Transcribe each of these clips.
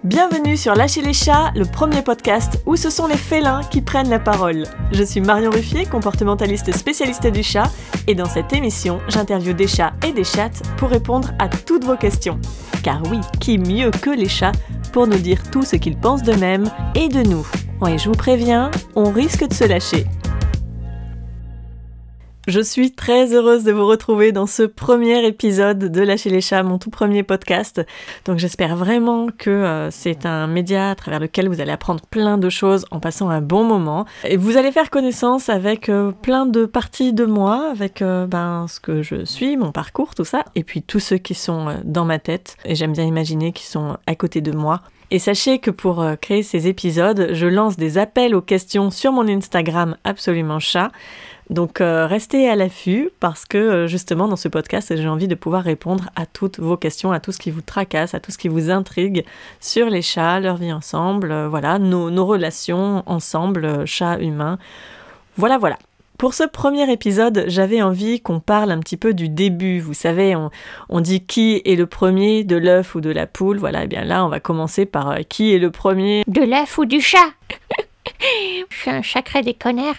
Bienvenue sur Lâcher les chats, le premier podcast où ce sont les félins qui prennent la parole. Je suis Marion Ruffier, comportementaliste spécialiste du chat, et dans cette émission, j'interviewe des chats et des chattes pour répondre à toutes vos questions. Car oui, qui mieux que les chats pour nous dire tout ce qu'ils pensent d'eux-mêmes et de nous. Ouais, je vous préviens, on risque de se lâcher. Je suis très heureuse de vous retrouver dans ce premier épisode de Lâcher les chats, mon tout premier podcast. Donc j'espère vraiment que c'est un média à travers lequel vous allez apprendre plein de choses en passant un bon moment. Et vous allez faire connaissance avec plein de parties de moi, avec ce que je suis, mon parcours, tout ça. Et puis tous ceux qui sont dans ma tête, et j'aime bien imaginer qu'ils sont à côté de moi. Et sachez que pour créer ces épisodes, je lance des appels aux questions sur mon Instagram Absolument Chat. Donc restez à l'affût parce que justement dans ce podcast, j'ai envie de pouvoir répondre à toutes vos questions, à tout ce qui vous tracasse, à tout ce qui vous intrigue sur les chats, leur vie ensemble, nos relations ensemble, chat-humain. Voilà. Pour ce premier épisode, j'avais envie qu'on parle un petit peu du début. Vous savez, on dit qui est le premier, de l'œuf ou de la poule. Voilà, et bien là, on va commencer par qui est le premier. De l'œuf ou du chat. Je suis un sacré déconneur.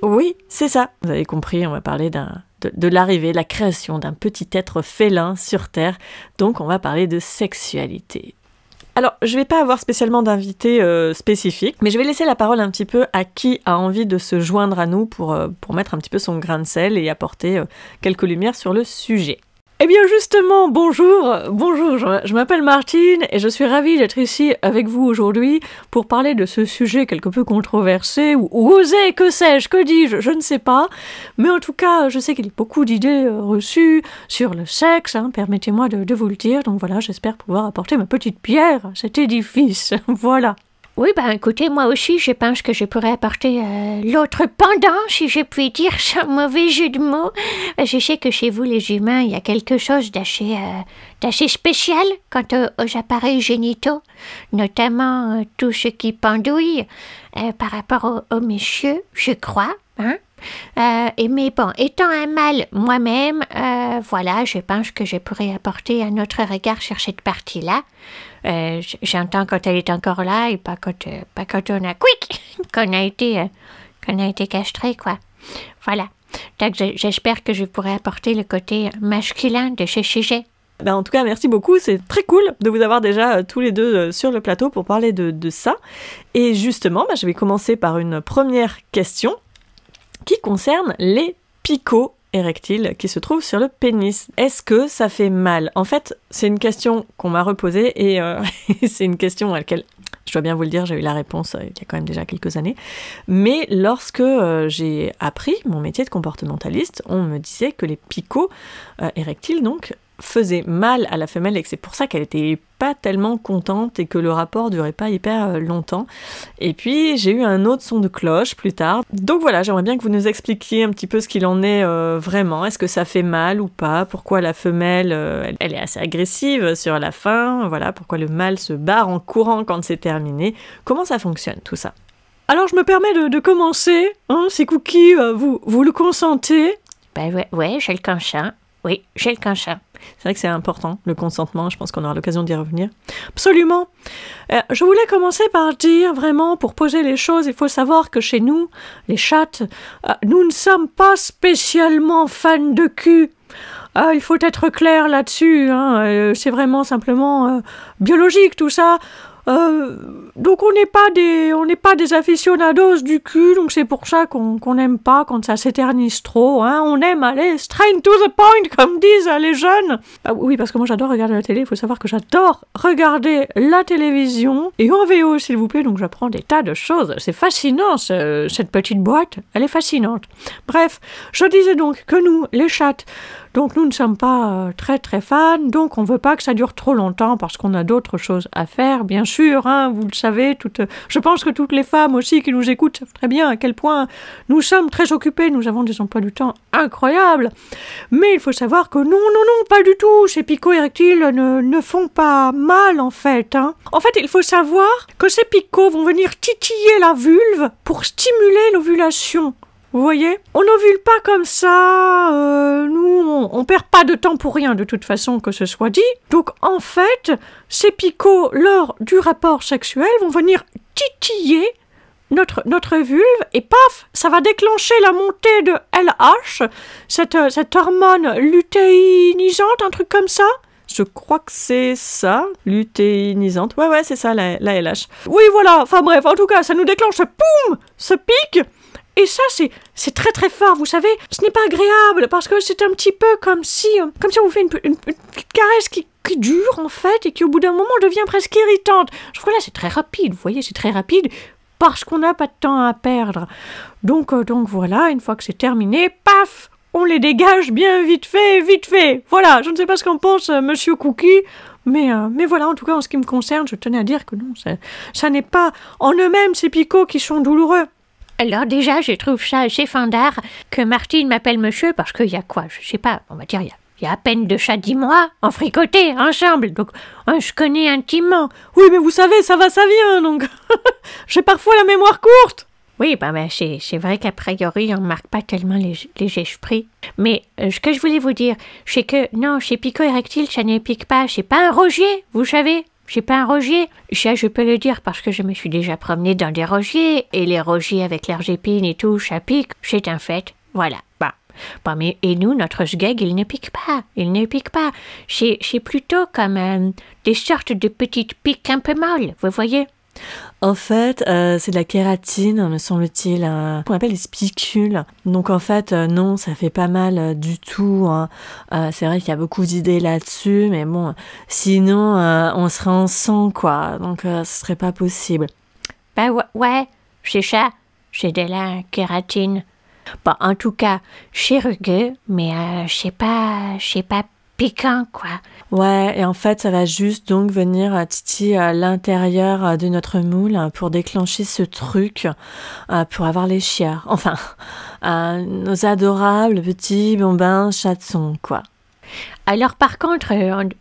Oui, c'est ça. Vous avez compris, on va parler de l'arrivée, de la création d'un petit être félin sur Terre. Donc, on va parler de sexualité. Alors, je vais pas avoir spécialement d'invité spécifique, mais je vais laisser la parole un petit peu à qui a envie de se joindre à nous pour mettre un petit peu son grain de sel et apporter quelques lumières sur le sujet. Eh bien justement, bonjour, je m'appelle Martine et je suis ravie d'être ici avec vous aujourd'hui pour parler de ce sujet quelque peu controversé ou osé, que sais-je, que dis-je, je ne sais pas. Mais en tout cas, je sais qu'il y a beaucoup d'idées reçues sur le sexe, permettez-moi de vous le dire. Donc voilà, j'espère pouvoir apporter ma petite pierre à cet édifice, voilà. Oui, écoutez, moi aussi, je pense que je pourrais apporter l'autre pendant, si je puis dire, sans mauvais jeu de mots. Je sais que chez vous, les humains, il y a quelque chose d'assez spécial quant aux appareils génitaux, notamment tout ce qui pendouille par rapport aux messieurs, je crois, mais bon, étant un mâle moi-même, je pense que je pourrais apporter un autre regard sur cette partie-là. J'entends quand elle est encore là et pas quand on a qu'on a été castré, quoi. Voilà. Donc j'espère que je pourrai apporter le côté masculin de ce sujet. En tout cas, merci beaucoup. C'est très cool de vous avoir déjà tous les deux sur le plateau pour parler de ça. Et justement, je vais commencer par une première question qui concerne les picots érectiles qui se trouvent sur le pénis. Est-ce que ça fait mal? En fait, c'est une question qu'on m'a reposée et c'est une question à laquelle, je dois bien vous le dire, j'ai eu la réponse il y a quand même déjà quelques années. Mais lorsque j'ai appris mon métier de comportementaliste, on me disait que les picots érectiles, donc, faisait mal à la femelle et que c'est pour ça qu'elle était pas tellement contente et que le rapport durait pas hyper longtemps. Et puis j'ai eu un autre son de cloche plus tard. Donc voilà, j'aimerais bien que vous nous expliquiez un petit peu ce qu'il en est vraiment. Est-ce que ça fait mal ou pas? Pourquoi la femelle, elle est assez agressive sur la fin? Voilà, pourquoi le mâle se barre en courant quand c'est terminé? Comment ça fonctionne tout ça? Alors je me permets de commencer, si Cookie, vous le consentez? Ouais, j'ai le consent. Oui, j'ai le consent. C'est vrai que c'est important, le consentement, je pense qu'on aura l'occasion d'y revenir. Absolument. Je voulais commencer par dire, vraiment, pour poser les choses, il faut savoir que chez nous, les chattes, nous ne sommes pas spécialement fans de cul. Il faut être clair là-dessus, c'est vraiment simplement biologique tout ça. Donc on n'est pas des aficionados du cul, donc c'est pour ça qu'on n'aime pas quand ça s'éternise trop, on aime aller straight to the point, comme disent les jeunes. Oui, parce que moi j'adore regarder la télé, il faut savoir que j'adore regarder la télévision, et en VO s'il vous plaît, donc j'apprends des tas de choses, c'est fascinant cette petite boîte, elle est fascinante. Bref, je disais donc que nous, les chattes, donc nous ne sommes pas très très fans, donc on veut pas que ça dure trop longtemps parce qu'on a d'autres choses à faire, bien sûr, vous le savez, je pense que toutes les femmes aussi qui nous écoutent savent très bien à quel point nous sommes très occupés, nous avons des emplois du temps incroyables, mais il faut savoir que non, pas du tout, ces picots érectiles ne font pas mal en fait. En fait, il faut savoir que ces picots vont venir titiller la vulve pour stimuler l'ovulation. Vous voyez? On n'ovule pas comme ça, nous, on perd pas de temps pour rien, de toute façon, que ce soit dit. Donc, en fait, ces picots, lors du rapport sexuel, vont venir titiller notre vulve, et paf, ça va déclencher la montée de LH, cette hormone lutéinisante, un truc comme ça. Je crois que c'est ça, lutéinisante. Ouais, c'est ça, la LH. Oui, voilà, enfin bref, en tout cas, ça nous déclenche ce pic. Et ça, c'est très très fort, vous savez. Ce n'est pas agréable, parce que c'est un petit peu comme si on vous fait une petite caresse qui dure, en fait, et qui, au bout d'un moment, devient presque irritante. Je trouve que là, c'est très rapide, vous voyez, c'est très rapide, parce qu'on n'a pas de temps à perdre. Donc voilà, une fois que c'est terminé, paf, on les dégage bien vite fait. Voilà, je ne sais pas ce qu'en pense Monsieur Cookie, mais voilà, en tout cas, en ce qui me concerne, je tenais à dire que non, ça n'est pas en eux-mêmes ces picots qui sont douloureux. Alors déjà, je trouve ça assez fandard que Martine m'appelle monsieur, parce qu'il y a quoi, je sais pas, on va dire, il y a à peine 10 mois, en fricoté, ensemble, donc je connais intimement. Oui, mais vous savez, ça va, ça vient, donc j'ai parfois la mémoire courte. Oui, ben c'est vrai qu'a priori, on ne marque pas tellement les esprits. Mais ce que je voulais vous dire, c'est que, non, chez Pico Érectile, ça ne pique pas, c'est pas un rogier, vous savez. J'ai pas un rogier. Ça, je peux le dire parce que je me suis déjà promenée dans des rogiers, et les rogiers avec leurs épines et tout, ça pique, c'est un fait. Voilà. Mais et nous, notre sgeg, il ne pique pas. C'est plutôt comme des sortes de petites piques un peu molles, vous voyez. En fait, c'est de la kératine, me semble-t-il, qu'on appelle des spicules. Donc en fait, non, ça fait pas mal du tout. Hein. C'est vrai qu'il y a beaucoup d'idées là-dessus, mais bon, sinon, on serait en sang, quoi. Donc ce serait pas possible. Ben ouais, c'est ça. C'est de la kératine. Bon, en tout cas, c'est rugueux, mais c'est pas piquant, quoi. Ouais, et en fait, ça va juste donc venir titiller l'intérieur de notre moule pour déclencher ce truc, pour avoir les chiens. Enfin, nos adorables petits bambins chatons, quoi. Alors par contre,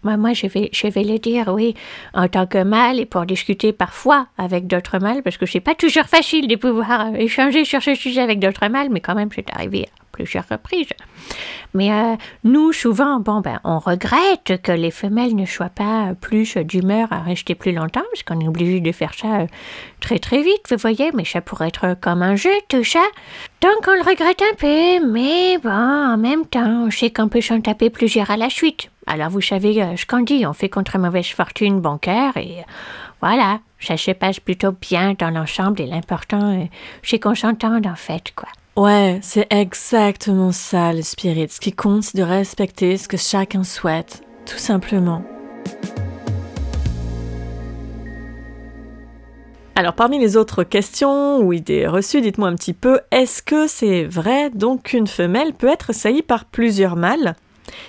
moi je vais le dire, oui, en tant que mâle, et pour discuter parfois avec d'autres mâles, parce que c'est pas toujours facile de pouvoir échanger sur ce sujet avec d'autres mâles, mais quand même c'est arrivé à plusieurs reprises. Mais nous, souvent, on regrette que les femelles ne soient pas plus d'humeur à rester plus longtemps, parce qu'on est obligé de faire ça très très vite, vous voyez, mais ça pourrait être comme un jeu, tout ça. Donc on le regrette un peu, mais bon, en même temps, on sait qu'on peut s'en taper plusieurs à la suite. Alors vous savez ce qu'on dit, on fait contre mauvaise fortune bon cœur, et voilà, ça se passe plutôt bien dans l'ensemble, et l'important, c'est qu'on s'entende en fait, quoi. Ouais, c'est exactement ça le spirit. Ce qui compte, c'est de respecter ce que chacun souhaite, tout simplement. Alors, parmi les autres questions ou idées reçues, dites-moi un petit peu, est-ce que c'est vrai donc qu'une femelle peut être saillie par plusieurs mâles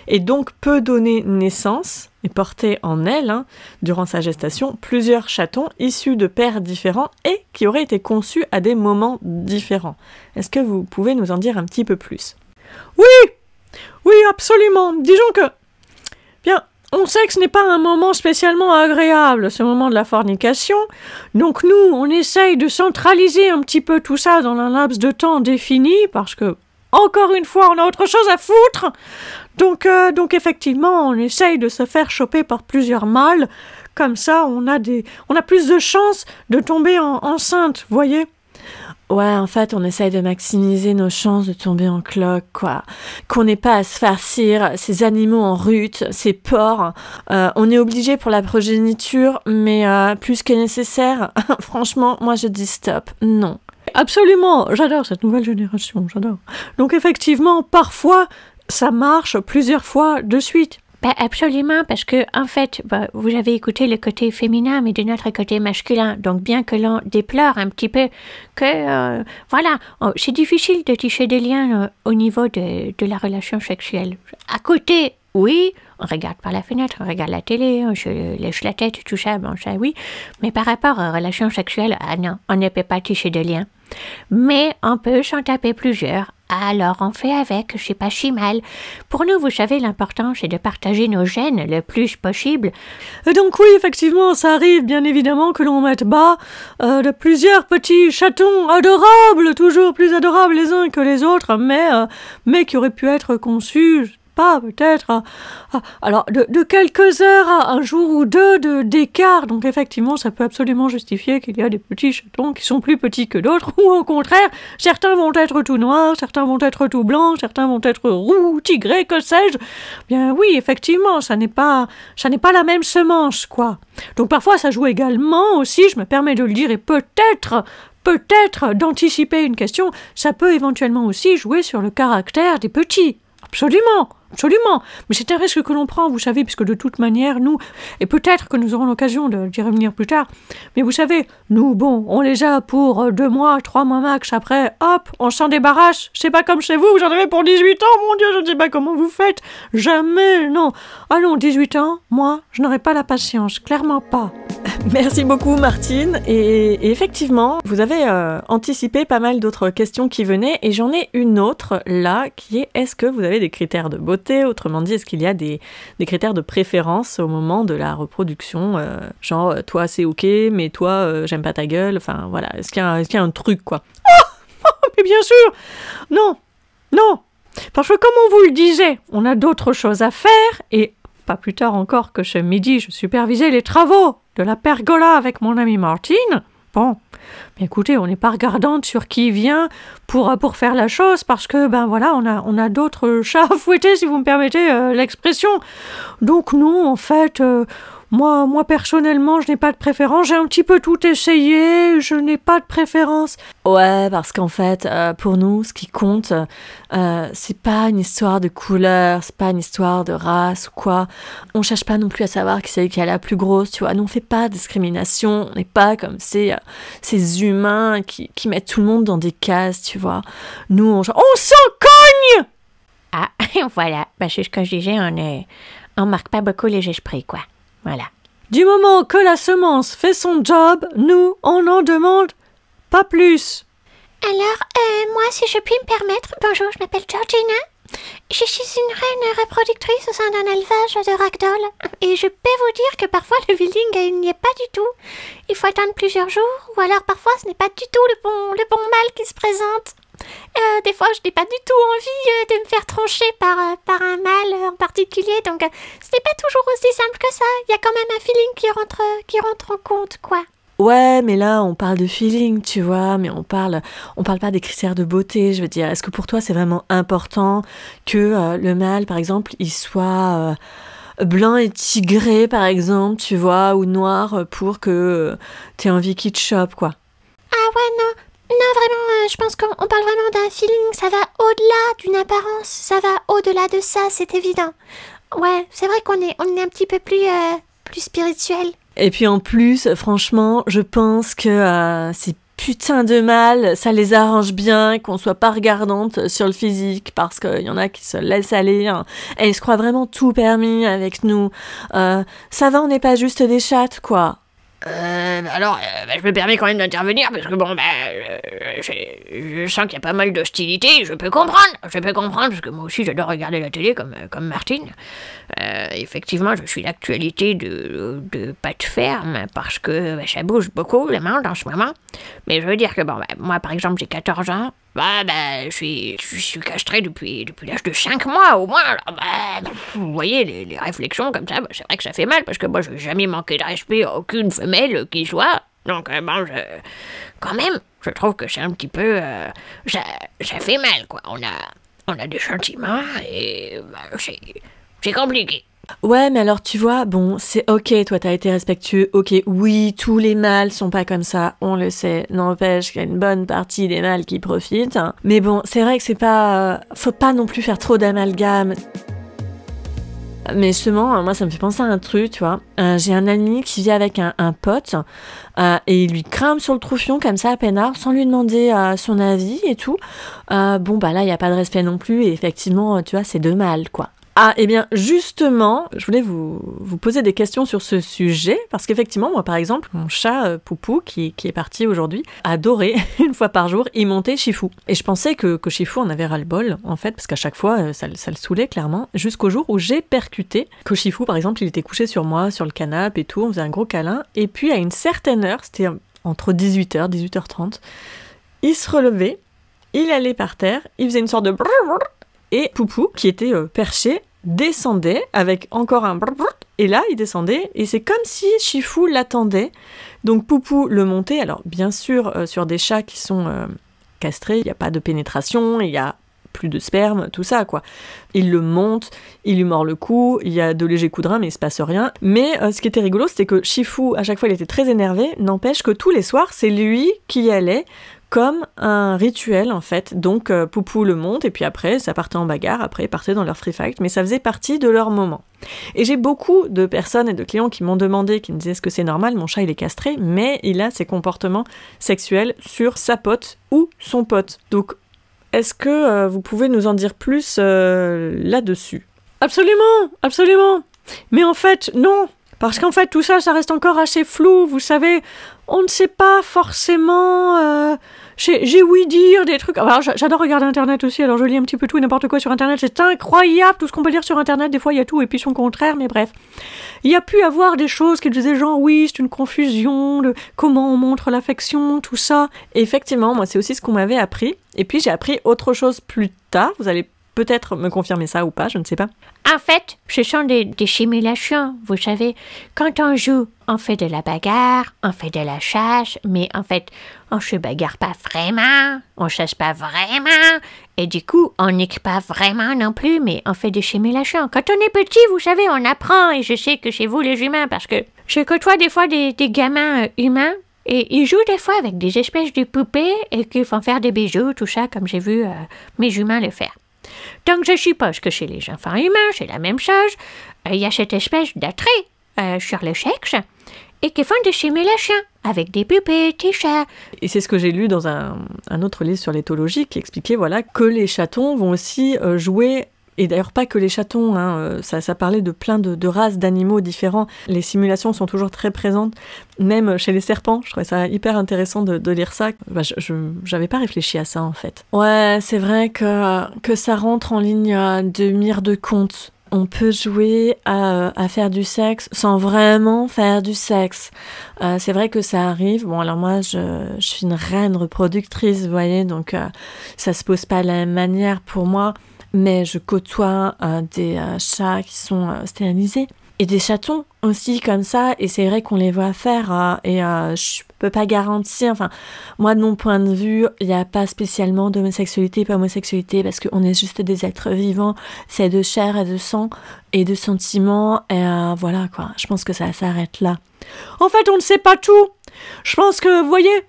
et donc peut donner naissance et porter en elle, durant sa gestation, plusieurs chatons issus de pères différents et qui auraient été conçus à des moments différents. Est-ce que vous pouvez nous en dire un petit peu plus? Oui, absolument. Disons que, bien, on sait que ce n'est pas un moment spécialement agréable, ce moment de la fornication. Donc nous, on essaye de centraliser un petit peu tout ça dans un laps de temps défini, parce que, encore une fois, on a autre chose à foutre. Donc effectivement, on essaye de se faire choper par plusieurs mâles. Comme ça, on a plus de chances de tomber enceinte, voyez? Ouais, en fait, on essaye de maximiser nos chances de tomber en cloque, quoi. Qu'on n'ait pas à se farcir ces animaux en rut, ces porcs. On est obligé pour la progéniture, mais plus que nécessaire. Franchement, moi je dis stop, non. Absolument, j'adore cette nouvelle génération, j'adore. Donc effectivement, parfois, ça marche plusieurs fois de suite. Absolument, parce que, en fait, vous avez écouté le côté féminin, mais de notre côté masculin. Donc, bien que l'on déplore un petit peu que, c'est difficile de tisser des liens au niveau de la relation sexuelle. À côté, oui, on regarde par la fenêtre, on regarde la télé, on se lèche la tête, tout ça, bon, ça, oui. Mais par rapport aux relations sexuelles, non, on ne peut pas tisser de liens. Mais on peut s'en taper plusieurs Alors on fait avec, c'est pas si mal. Pour nous, vous savez, l'important c'est de partager nos gènes le plus possible. Et donc oui, effectivement, ça arrive bien évidemment que l'on mette bas de plusieurs petits chatons adorables, toujours plus adorables les uns que les autres, mais qui auraient pu être conçus, pas peut-être, alors de quelques heures à un jour ou deux d'écart. Donc effectivement, ça peut absolument justifier qu'il y a des petits chatons qui sont plus petits que d'autres, ou au contraire, certains vont être tout noirs, certains vont être tout blancs, certains vont être roux, tigrés, que sais-je. Bien oui, effectivement, ça n'est pas la même semence, quoi. Donc parfois, ça joue également aussi, je me permets de le dire, et peut-être d'anticiper une question, ça peut éventuellement aussi jouer sur le caractère des petits. Absolument. Mais c'est un risque que l'on prend, vous savez, puisque de toute manière, nous, et peut-être que nous aurons l'occasion d'y revenir plus tard, mais vous savez, nous, bon, on les a pour 2 mois, 3 mois max, après, hop, on s'en débarrasse. C'est pas comme chez vous, vous en avez pour 18 ans, mon Dieu, je ne sais pas comment vous faites. Jamais, non. Allons, 18 ans, moi, je n'aurai pas la patience, clairement pas. Merci beaucoup Martine, et effectivement, vous avez anticipé pas mal d'autres questions qui venaient, et j'en ai une autre là, qui est: est-ce que vous avez des critères de beauté? Autrement dit, est-ce qu'il y a des critères de préférence au moment de la reproduction, genre toi c'est ok, mais toi j'aime pas ta gueule, enfin voilà, est-ce qu'il y a un truc quoi? Mais bien sûr, non, parce que comme on vous le disait, on a d'autres choses à faire, et pas plus tard encore que ce midi, je supervisais les travaux de la pergola avec mon amie Martine. Bon, mais écoutez, on n'est pas regardante sur qui vient pour faire la chose, parce que, ben voilà, on a d'autres chats à fouetter, si vous me permettez l'expression. Donc non, en fait, moi personnellement, je n'ai pas de préférence. J'ai un petit peu tout essayé, je n'ai pas de préférence. Ouais, parce qu'en fait, pour nous, ce qui compte, c'est pas une histoire de couleur, c'est pas une histoire de race ou quoi. On cherche pas non plus à savoir qui c'est qui a la plus grosse, tu vois. Nous, on fait pas de discrimination, on n'est pas comme ces humains qui mettent tout le monde dans des cases, tu vois. Nous, on s'en cogne! Ah, voilà, bah, c'est ce que je disais, on marque pas beaucoup les esprits, quoi. Voilà. Du moment que la semence fait son job, nous, on n'en demande pas plus. Alors, moi, si je puis me permettre, bonjour, je m'appelle Georgina. Je suis une reine reproductrice au sein d'un élevage de ragdoll. Et je peux vous dire que parfois le building, il n'y est pas du tout. Il faut attendre plusieurs jours, ou alors parfois ce n'est pas du tout le bon mâle qui se présente. Des fois, je n'ai pas du tout envie de me faire trancher par un mâle en particulier, donc ce n'est pas toujours aussi simple que ça. Il y a quand même un feeling qui rentre en compte, quoi. Ouais, mais là, on parle de feeling, tu vois, mais on parle pas des critères de beauté, je veux dire. Est-ce que pour toi, c'est vraiment important que le mâle, par exemple, il soit blanc et tigré, par exemple, tu vois, ou noir, pour que t'aies envie qu'il te chope, quoi? Ah ouais, non. Non, vraiment, je pense qu'on parle vraiment d'un feeling, ça va au-delà d'une apparence, ça va au-delà de ça, c'est évident. Ouais, c'est vrai qu'on est un petit peu plus spirituel. Et puis en plus, franchement, je pense que ces putains de mâles, ça les arrange bien qu'on soit pas regardante sur le physique, parce qu'il y en a qui se laissent aller, hein, et ils se croient vraiment tout permis avec nous. Ça va, on n'est pas juste des chattes, quoi. Je me permets quand même d'intervenir parce que je sens qu'il y a pas mal d'hostilité. Je peux comprendre parce que moi aussi j'adore regarder la télé comme Martine. Effectivement, je suis l'actualité de Pat Ferme parce que ça bouge beaucoup le monde en ce moment. Mais je veux dire que moi par exemple j'ai 14 ans. Je suis castré depuis l'âge de 5 mois au moins. Alors, vous voyez, les réflexions comme ça, c'est vrai que ça fait mal, parce que moi, je n'ai jamais manqué de respect à aucune femelle qui soit. Donc, quand même, je trouve que c'est un petit peu... ça fait mal, quoi. On a des sentiments et c'est compliqué. Ouais, mais alors tu vois, bon, c'est ok, toi t'as été respectueux, ok, oui, tous les mâles sont pas comme ça, on le sait, n'empêche qu'il y a une bonne partie des mâles qui profitent, hein. Mais bon, c'est vrai que c'est pas... faut pas non plus faire trop d'amalgame. Mais justement, moi ça me fait penser à un truc, tu vois, j'ai un ami qui vit avec un pote, et il lui crame sur le troufion comme ça à peinard, sans lui demander son avis et tout. Là, il y a pas de respect non plus, et effectivement, tu vois, c'est deux mâles, quoi. Ah, eh bien, justement, je voulais vous poser des questions sur ce sujet, parce qu'effectivement, moi, par exemple, mon chat Poupou, qui est parti aujourd'hui, adorait, une fois par jour, y monter Chifou. Et je pensais que Chifou en avait ras-le-bol, en fait, parce qu'à chaque fois, ça le saoulait, clairement, jusqu'au jour où j'ai percuté que Chifou, par exemple, il était couché sur moi, sur le canapé et tout, on faisait un gros câlin, et puis à une certaine heure, c'était entre 18h, 18h30, il se relevait, il allait par terre, il faisait une sorte de brrr, et Poupou, qui était perché, descendait avec encore un brrr, et là, il descendait, et c'est comme si Chifou l'attendait. Donc Poupou le montait, alors bien sûr, sur des chats qui sont castrés, il n'y a pas de pénétration, il y a plus de sperme, tout ça, quoi. Il le monte, il lui mord le cou, il y a de légers coups de rein, mais il se passe rien. Mais ce qui était rigolo, c'était que Chifou, à chaque fois, il était très énervé, n'empêche que tous les soirs, c'est lui qui y allait, comme un rituel en fait. Donc Poupou le monte et puis après ça partait en bagarre, après ils partaient dans leur free fight, mais ça faisait partie de leur moment. Et j'ai beaucoup de personnes et de clients qui m'ont demandé, qui me disaient est-ce que c'est normal, mon chat il est castré, mais il a ses comportements sexuels sur sa pote ou son pote. Donc est-ce que vous pouvez nous en dire plus là-dessus ? Absolument, absolument. Mais en fait, non. Parce qu'en fait, tout ça, ça reste encore assez flou, vous savez. On ne sait pas forcément... J'ai ouï dire des trucs... Alors, j'adore regarder Internet aussi, alors je lis un petit peu tout et n'importe quoi sur Internet. C'est incroyable tout ce qu'on peut lire sur Internet. Des fois, il y a tout et puis son contraire, mais bref. Il y a pu avoir des choses qui disaient genre, oui, c'est une confusion de comment on montre l'affection, tout ça. Et effectivement, moi, c'est aussi ce qu'on m'avait appris. Et puis, j'ai appris autre chose plus tard. Vous allez peut-être me confirmer ça ou pas, je ne sais pas. En fait, ce sont des simulations, vous savez. Quand on joue, on fait de la bagarre, on fait de la chasse, mais en fait, on se bagarre pas vraiment, on chasse pas vraiment, et du coup, on nique pas vraiment non plus, mais on fait des simulations. Quand on est petit, vous savez, on apprend, et je sais que chez vous, les humains, parce que je côtoie des fois des gamins humains, et ils jouent des fois avec des espèces de poupées, et qu'ils font faire des bijoux, tout ça, comme j'ai vu mes humains le faire. Donc je suppose que chez les enfants humains, c'est la même chose. Il y a cette espèce d'attrait sur le sexe et qui font des simulations avec des poupées, des chats. Et c'est ce que j'ai lu dans un autre livre sur l'éthologie qui expliquait voilà, que les chatons vont aussi jouer. Et d'ailleurs, pas que les chatons, hein, ça parlait de plein de races d'animaux différents. Les simulations sont toujours très présentes, même chez les serpents. Je trouvais ça hyper intéressant de lire ça. Bah, j'avais pas réfléchi à ça, en fait. Ouais, c'est vrai que ça rentre en ligne de mire de compte. On peut jouer à faire du sexe sans vraiment faire du sexe. C'est vrai que ça arrive. Bon, alors moi, je suis une reine reproductrice, vous voyez, donc ça se pose pas de la même manière pour moi. Mais je côtoie des chats qui sont stérilisés et des chatons aussi comme ça, et c'est vrai qu'on les voit faire et je peux pas garantir, enfin moi de mon point de vue il n'y a pas spécialement d'homosexualité, pas homosexualité, parce qu'on est juste des êtres vivants, c'est de chair et de sang et de sentiments, et voilà quoi, je pense que ça s'arrête là. En fait on ne sait pas tout, je pense que vous voyez,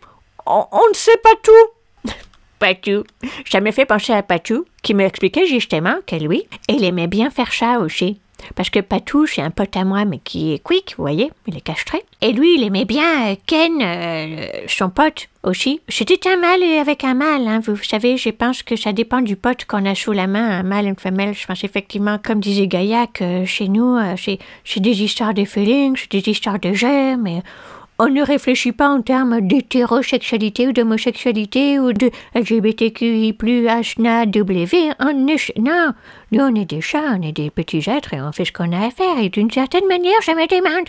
on ne sait pas tout. Patou. Ça me fait penser à Patou, qui m'expliquait justement que lui, il aimait bien faire ça aussi. Parce que Patou, c'est un pote à moi, mais qui est quick, vous voyez, il est castré. Et lui, il aimait bien Ken, son pote aussi. C'était un mâle avec un mâle, hein. Vous savez, je pense que ça dépend du pote qu'on a sous la main, un mâle, une femelle. Je pense effectivement, comme disait Gaillac, chez nous, c'est des histoires de feelings, c'est des histoires de jeux, mais... On ne réfléchit pas en termes d'hétérosexualité ou d'homosexualité ou de LGBTQI+, HNAW. Non, nous on est des chats, on est des petits êtres et on fait ce qu'on a à faire. Et d'une certaine manière, je me demande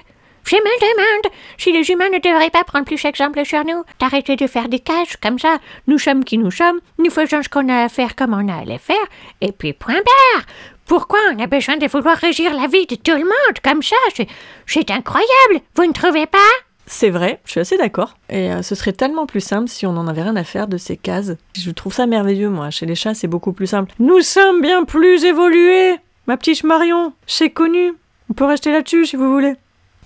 si les humains ne devraient pas prendre plus exemple sur nous, d'arrêter de faire des cases comme ça. Nous sommes qui nous sommes, nous faisons ce qu'on a à faire comme on a à le faire, et puis point barre. Pourquoi on a besoin de vouloir régir la vie de tout le monde comme ça? C'est incroyable, vous ne trouvez pas? C'est vrai, je suis assez d'accord. Et ce serait tellement plus simple si on n'en avait rien à faire de ces cases. Je trouve ça merveilleux, moi. Chez les chats, c'est beaucoup plus simple. Nous sommes bien plus évolués, ma petite Marion. C'est connu. On peut rester là-dessus, si vous voulez.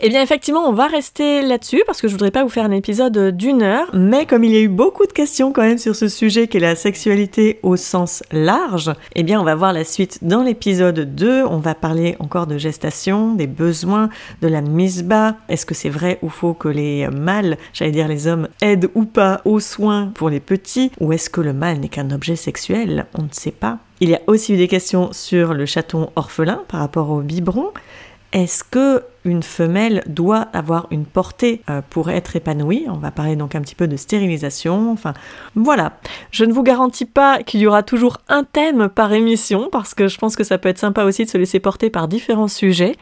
Eh bien effectivement, on va rester là-dessus parce que je voudrais pas vous faire un épisode d'1 heure, mais comme il y a eu beaucoup de questions quand même sur ce sujet qu'est la sexualité au sens large, eh bien on va voir la suite dans l'épisode 2. On va parler encore de gestation, des besoins, de la misbah. Est-ce que c'est vrai ou faux que les mâles, j'allais dire les hommes, aident ou pas aux soins pour les petits, ou est-ce que le mâle n'est qu'un objet sexuel? On ne sait pas. Il y a aussi eu des questions sur le chaton orphelin par rapport au biberon. Est-ce que une femelle doit avoir une portée pour être épanouie? On va parler donc un petit peu de stérilisation. Enfin, voilà. Je ne vous garantis pas qu'il y aura toujours un thème par émission, parce que je pense que ça peut être sympa aussi de se laisser porter par différents sujets.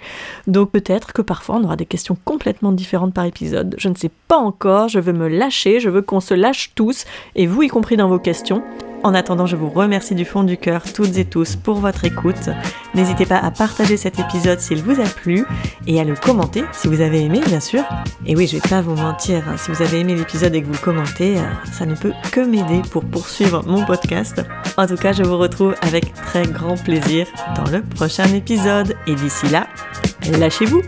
Donc peut-être que parfois on aura des questions complètement différentes par épisode. Je ne sais pas encore, je veux me lâcher, je veux qu'on se lâche tous, et vous y compris dans vos questions. En attendant, je vous remercie du fond du cœur, toutes et tous, pour votre écoute. N'hésitez pas à partager cet épisode s'il vous a plu et à le commenter si vous avez aimé, bien sûr. Et oui, je vais pas vous mentir, hein, si vous avez aimé l'épisode et que vous le commentez, ça ne peut que m'aider pour poursuivre mon podcast. En tout cas, je vous retrouve avec très grand plaisir dans le prochain épisode. Et d'ici là, lâchez-vous!